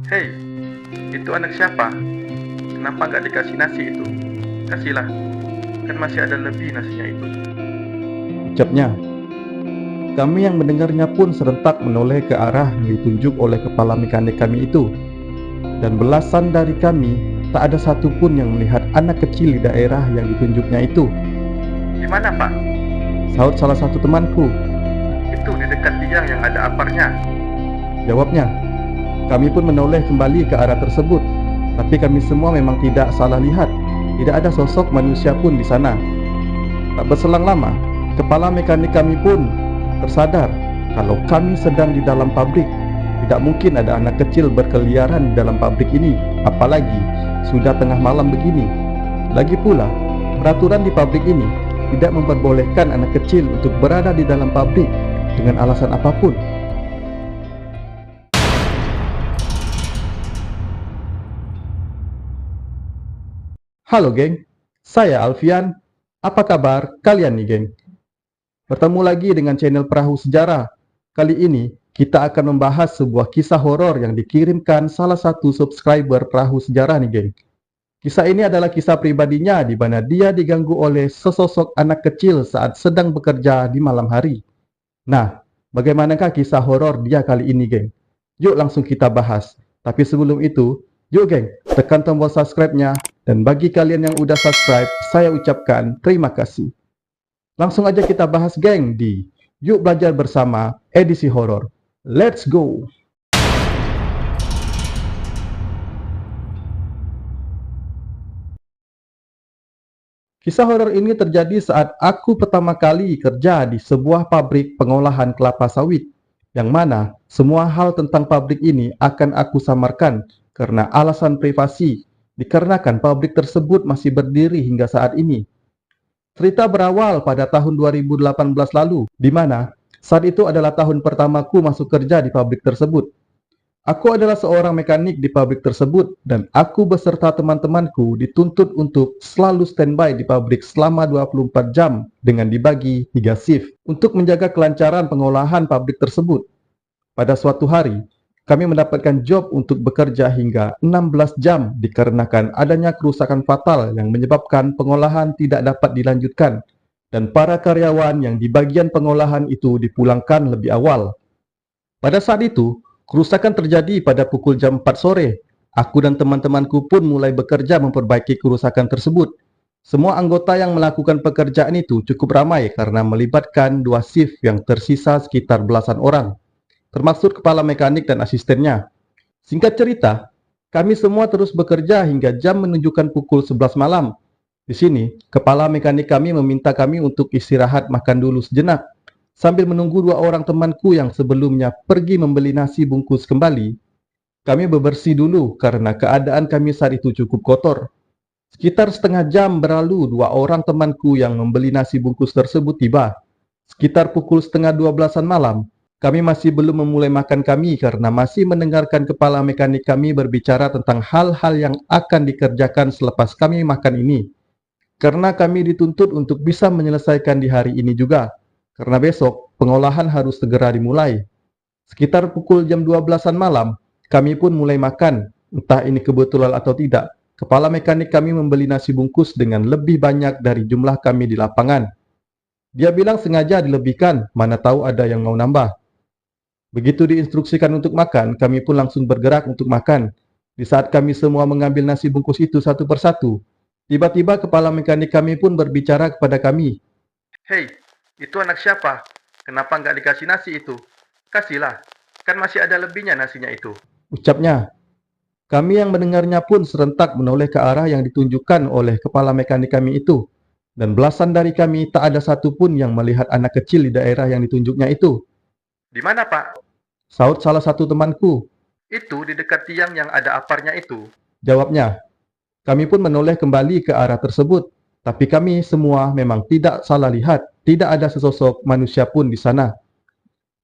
Hei, itu anak siapa? Kenapa nggak dikasih nasi itu? Kasihlah, kan masih ada lebih nasinya itu. Ucapnya. Kami yang mendengarnya pun serentak menoleh ke arah yang ditunjuk oleh kepala mekanik kami itu. Dan belasan dari kami tak ada satupun yang melihat anak kecil di daerah yang ditunjuknya itu. Di mana, Pak? Sahut salah satu temanku. Itu di dekat tiang yang ada aparnya. Jawabnya. Kami pun menoleh kembali ke arah tersebut. Tapi kami semua memang tidak salah lihat. Tidak ada sosok manusia pun di sana. Tak berselang lama, kepala mekanik kami pun tersadar kalau kami sedang di dalam pabrik. Tidak mungkin ada anak kecil berkeliaran di dalam pabrik ini, apalagi sudah tengah malam begini. Lagi pula, peraturan di pabrik ini tidak memperbolehkan anak kecil untuk berada di dalam pabrik dengan alasan apapun. Halo geng, saya Alfian. Apa kabar kalian nih geng? Bertemu lagi dengan channel Perahu Sejarah. Kali ini kita akan membahas sebuah kisah horor yang dikirimkan salah satu subscriber Perahu Sejarah nih geng. Kisah ini adalah kisah pribadinya di mana dia diganggu oleh sesosok anak kecil saat sedang bekerja di malam hari. Nah, bagaimanakah kisah horor dia kali ini geng? Yuk langsung kita bahas. Tapi sebelum itu, yuk geng, tekan tombol subscribe-nya. Dan bagi kalian yang udah subscribe, saya ucapkan terima kasih. Langsung aja kita bahas geng di Yuk Belajar Bersama edisi horor. Let's go! Kisah horor ini terjadi saat aku pertama kali kerja di sebuah pabrik pengolahan kelapa sawit, yang mana semua hal tentang pabrik ini akan aku samarkan karena alasan privasi, dikarenakan pabrik tersebut masih berdiri hingga saat ini. Cerita berawal pada tahun 2018 lalu, di mana saat itu adalah tahun pertamaku masuk kerja di pabrik tersebut. Aku adalah seorang mekanik di pabrik tersebut dan aku beserta teman-temanku dituntut untuk selalu standby di pabrik selama 24 jam dengan dibagi 3 shift untuk menjaga kelancaran pengolahan pabrik tersebut. Pada suatu hari, kami mendapatkan job untuk bekerja hingga 16 jam dikarenakan adanya kerusakan fatal yang menyebabkan pengolahan tidak dapat dilanjutkan dan para karyawan yang di bagian pengolahan itu dipulangkan lebih awal. Pada saat itu, kerusakan terjadi pada pukul jam 4 sore. Aku dan teman-temanku pun mulai bekerja memperbaiki kerusakan tersebut. Semua anggota yang melakukan pekerjaan itu cukup ramai karena melibatkan 2 shift yang tersisa sekitar belasan orang, termasuk kepala mekanik dan asistennya. Singkat cerita, kami semua terus bekerja hingga jam menunjukkan pukul 11 malam. Di sini, kepala mekanik kami meminta kami untuk istirahat makan dulu sejenak. Sambil menunggu 2 orang temanku yang sebelumnya pergi membeli nasi bungkus kembali, kami bebersih dulu karena keadaan kami saat itu cukup kotor. Sekitar setengah jam berlalu, 2 orang temanku yang membeli nasi bungkus tersebut tiba. Sekitar pukul setengah 12-an malam, kami masih belum memulai makan kami karena masih mendengarkan kepala mekanik kami berbicara tentang hal-hal yang akan dikerjakan selepas kami makan ini. Karena kami dituntut untuk bisa menyelesaikan di hari ini juga. Karena besok pengolahan harus segera dimulai. Sekitar pukul jam 12-an malam, kami pun mulai makan. Entah ini kebetulan atau tidak, kepala mekanik kami membeli nasi bungkus dengan lebih banyak dari jumlah kami di lapangan. Dia bilang sengaja dilebihkan, mana tahu ada yang mau nambah. Begitu diinstruksikan untuk makan, kami pun langsung bergerak untuk makan. Di saat kami semua mengambil nasi bungkus itu satu persatu, tiba-tiba kepala mekanik kami pun berbicara kepada kami. Hei, itu anak siapa? Kenapa nggak dikasih nasi itu? Kasihlah, kan masih ada lebihnya nasinya itu. Ucapnya. Kami yang mendengarnya pun serentak menoleh ke arah yang ditunjukkan oleh kepala mekanik kami itu. Dan belasan dari kami tak ada satupun yang melihat anak kecil di daerah yang ditunjuknya itu. Di mana, Pak? Sahut salah satu temanku. Itu di dekat tiang yang ada aparnya itu. Jawabnya. Kami pun menoleh kembali ke arah tersebut. Tapi kami semua memang tidak salah lihat. Tidak ada sesosok manusia pun di sana.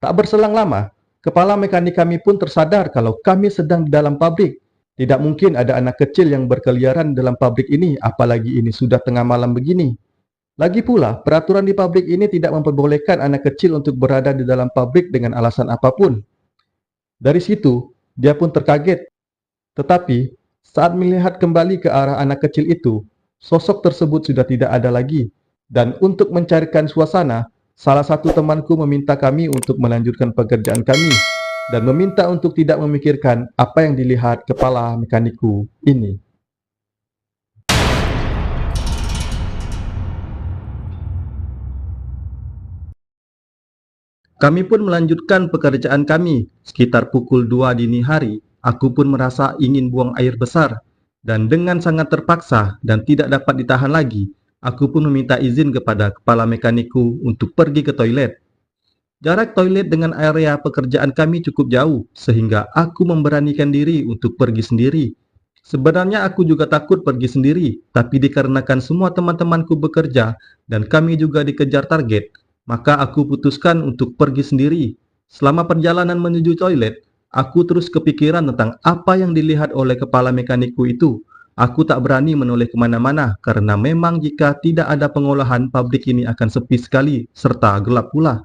Tak berselang lama, kepala mekanik kami pun tersadar kalau kami sedang di dalam pabrik. Tidak mungkin ada anak kecil yang berkeliaran dalam pabrik ini, apalagi ini sudah tengah malam begini. Lagi pula, peraturan di pabrik ini tidak memperbolehkan anak kecil untuk berada di dalam pabrik dengan alasan apapun. Dari situ, dia pun terkaget. Tetapi, saat melihat kembali ke arah anak kecil itu, sosok tersebut sudah tidak ada lagi. Dan untuk mencairkan suasana, salah satu temanku meminta kami untuk melanjutkan pekerjaan kami dan meminta untuk tidak memikirkan apa yang dilihat kepala mekaniku ini. Kami pun melanjutkan pekerjaan kami. Sekitar pukul 2 dini hari, aku pun merasa ingin buang air besar. Dan dengan sangat terpaksa dan tidak dapat ditahan lagi, aku pun meminta izin kepada kepala mekaniku untuk pergi ke toilet. Jarak toilet dengan area pekerjaan kami cukup jauh, sehingga aku memberanikan diri untuk pergi sendiri. Sebenarnya aku juga takut pergi sendiri, tapi dikarenakan semua teman-temanku bekerja dan kami juga dikejar target, maka aku putuskan untuk pergi sendiri. Selama perjalanan menuju toilet, aku terus kepikiran tentang apa yang dilihat oleh kepala mekanikku itu. Aku tak berani menoleh kemana-mana karena memang jika tidak ada pengolahan, pabrik ini akan sepi sekali serta gelap pula.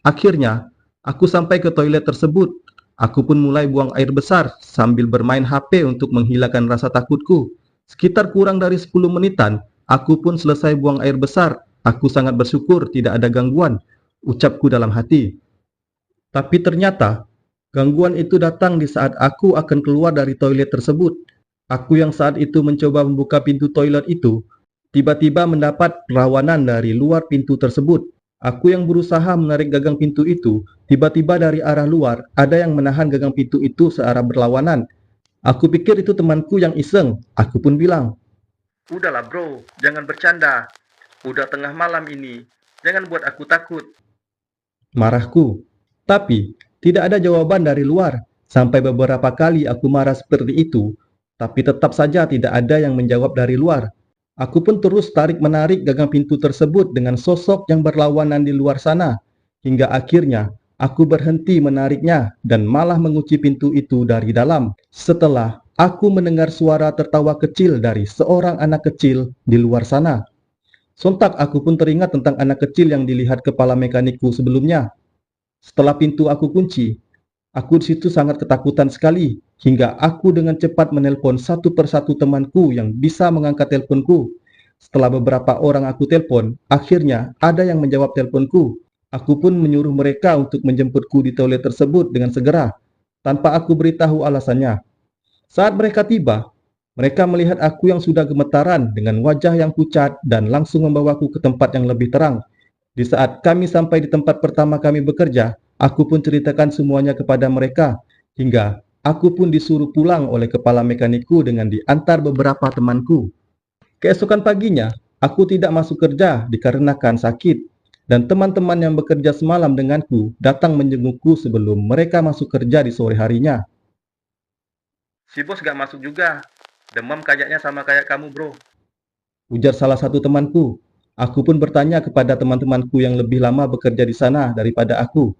Akhirnya, aku sampai ke toilet tersebut. Aku pun mulai buang air besar sambil bermain HP untuk menghilangkan rasa takutku. Sekitar kurang dari 10 menitan, aku pun selesai buang air besar. Aku sangat bersyukur tidak ada gangguan, ucapku dalam hati. Tapi ternyata, gangguan itu datang di saat aku akan keluar dari toilet tersebut. Aku yang saat itu mencoba membuka pintu toilet itu, tiba-tiba mendapat perlawanan dari luar pintu tersebut. Aku yang berusaha menarik gagang pintu itu, tiba-tiba dari arah luar ada yang menahan gagang pintu itu searah berlawanan. Aku pikir itu temanku yang iseng. Aku pun bilang, Udahlah bro, jangan bercanda. Udah tengah malam ini, jangan buat aku takut. marahku. Tapi, tidak ada jawaban dari luar. Sampai beberapa kali aku marah seperti itu, tapi tetap saja tidak ada yang menjawab dari luar. Aku pun terus tarik-menarik gagang pintu tersebut dengan sosok yang berlawanan di luar sana. Hingga akhirnya, aku berhenti menariknya dan malah mengunci pintu itu dari dalam. Setelah aku mendengar suara tertawa kecil dari seorang anak kecil di luar sana. Sontak aku pun teringat tentang anak kecil yang dilihat kepala mekanikku sebelumnya. Setelah pintu aku kunci, aku di situ sangat ketakutan sekali, hingga aku dengan cepat menelpon satu persatu temanku yang bisa mengangkat teleponku. Setelah beberapa orang aku telpon, akhirnya ada yang menjawab teleponku. Aku pun menyuruh mereka untuk menjemputku di toilet tersebut dengan segera, tanpa aku beritahu alasannya. Saat mereka tiba, mereka melihat aku yang sudah gemetaran dengan wajah yang pucat dan langsung membawaku ke tempat yang lebih terang. Di saat kami sampai di tempat pertama kami bekerja, aku pun ceritakan semuanya kepada mereka, hingga aku pun disuruh pulang oleh kepala mekanikku dengan diantar beberapa temanku. Keesokan paginya, aku tidak masuk kerja dikarenakan sakit, dan teman-teman yang bekerja semalam denganku datang menjengukku sebelum mereka masuk kerja di sore harinya. Si bos gak masuk juga. Demam kayaknya sama kayak kamu bro. Ujar salah satu temanku. Aku pun bertanya kepada teman-temanku yang lebih lama bekerja di sana daripada aku.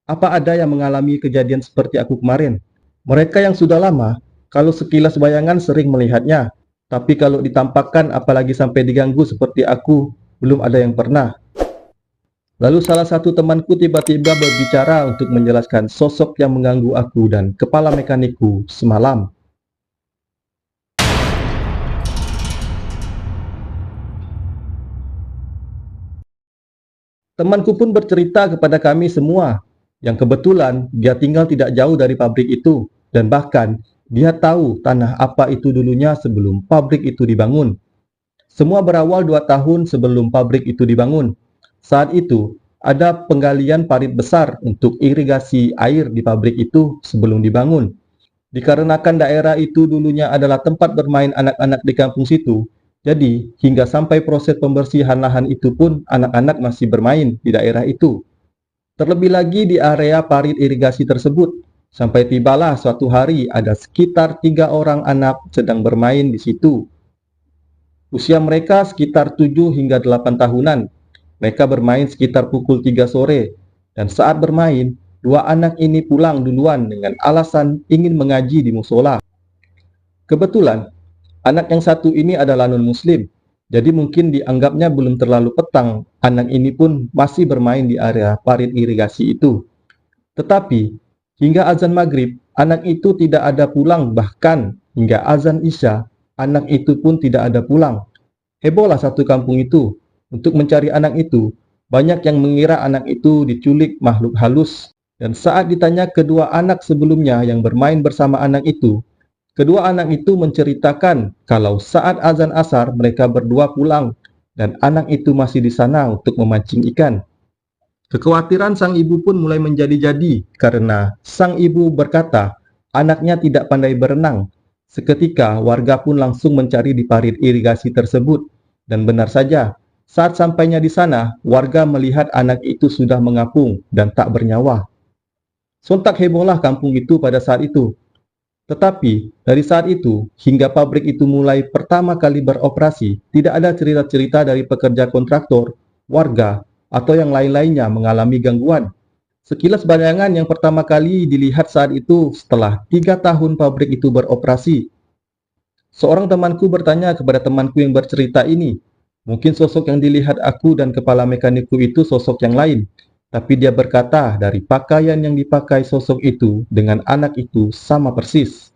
Apa ada yang mengalami kejadian seperti aku kemarin? Mereka yang sudah lama, kalau sekilas bayangan sering melihatnya. Tapi kalau ditampakkan apalagi sampai diganggu seperti aku, belum ada yang pernah. Lalu salah satu temanku tiba-tiba berbicara untuk menjelaskan sosok yang mengganggu aku dan kepala mekanikku semalam. Temanku pun bercerita kepada kami semua, yang kebetulan dia tinggal tidak jauh dari pabrik itu, dan bahkan dia tahu tanah apa itu dulunya sebelum pabrik itu dibangun. Semua berawal 2 tahun sebelum pabrik itu dibangun. Saat itu, ada penggalian parit besar untuk irigasi air di pabrik itu sebelum dibangun. Dikarenakan daerah itu dulunya adalah tempat bermain anak-anak di kampung situ, jadi hingga sampai proses pembersihan lahan itu pun anak-anak masih bermain di daerah itu. Terlebih lagi di area parit irigasi tersebut, sampai tibalah suatu hari ada sekitar 3 orang anak sedang bermain di situ. Usia mereka sekitar 7 hingga 8 tahunan. Mereka bermain sekitar pukul 3 sore, dan saat bermain, dua anak ini pulang duluan dengan alasan ingin mengaji di musola. Kebetulan, anak yang satu ini adalah non-muslim, jadi mungkin dianggapnya belum terlalu petang. Anak ini pun masih bermain di area parit irigasi itu. Tetapi, hingga azan maghrib, Anak itu tidak ada pulang, bahkan hingga azan Isya, anak itu pun tidak ada pulang. Hebohlah satu kampung itu. Untuk mencari anak itu, banyak yang mengira anak itu diculik makhluk halus. Dan saat ditanya kedua anak sebelumnya yang bermain bersama anak itu, kedua anak itu menceritakan kalau saat azan asar mereka berdua pulang dan anak itu masih di sana untuk memancing ikan. Kekhawatiran sang ibu pun mulai menjadi-jadi karena sang ibu berkata anaknya tidak pandai berenang. Seketika warga pun langsung mencari di parit irigasi tersebut. Dan benar saja, saat sampainya di sana, warga melihat anak itu sudah mengapung dan tak bernyawa. Sontak hebohlah kampung itu pada saat itu. Tetapi, dari saat itu, hingga pabrik itu mulai pertama kali beroperasi, tidak ada cerita-cerita dari pekerja kontraktor, warga, atau yang lain-lainnya mengalami gangguan. Sekilas bayangan yang pertama kali dilihat saat itu setelah 3 tahun pabrik itu beroperasi. Seorang temanku bertanya kepada temanku yang bercerita ini, mungkin sosok yang dilihat aku dan kepala mekanikku itu sosok yang lain. Tapi dia berkata dari pakaian yang dipakai sosok itu dengan anak itu sama persis.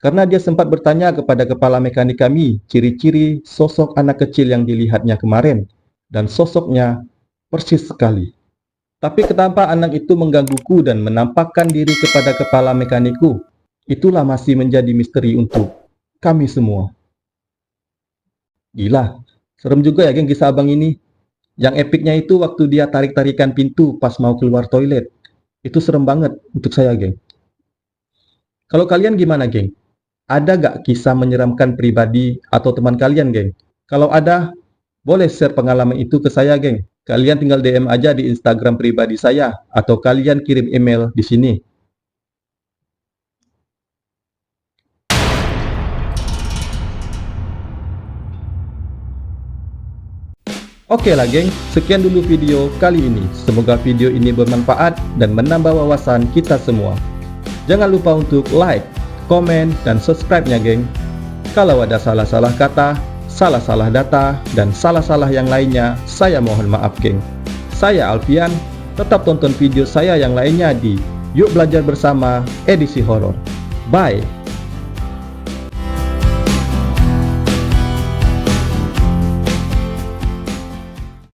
Karena dia sempat bertanya kepada kepala mekanik kami, ciri-ciri sosok anak kecil yang dilihatnya kemarin. Dan sosoknya persis sekali. Tapi kenapa anak itu menggangguku dan menampakkan diri kepada kepala mekanikku? Itulah masih menjadi misteri untuk kami semua. Gila, serem juga ya geng kisah abang ini. Yang epicnya itu waktu dia tarik-tarikan pintu pas mau keluar toilet. Itu serem banget untuk saya geng. Kalau kalian gimana geng? Ada gak kisah menyeramkan pribadi atau teman kalian geng? Kalau ada, boleh share pengalaman itu ke saya geng. Kalian tinggal DM aja di Instagram pribadi saya atau kalian kirim email di sini. Oke lah geng, sekian dulu video kali ini. Semoga video ini bermanfaat dan menambah wawasan kita semua. Jangan lupa untuk like, komen, dan subscribe-nya geng. Kalau ada salah-salah kata, salah-salah data, dan salah-salah yang lainnya, saya mohon maaf geng. Saya Alfian, tetap tonton video saya yang lainnya di Yuk Belajar Bersama edisi horor. Bye!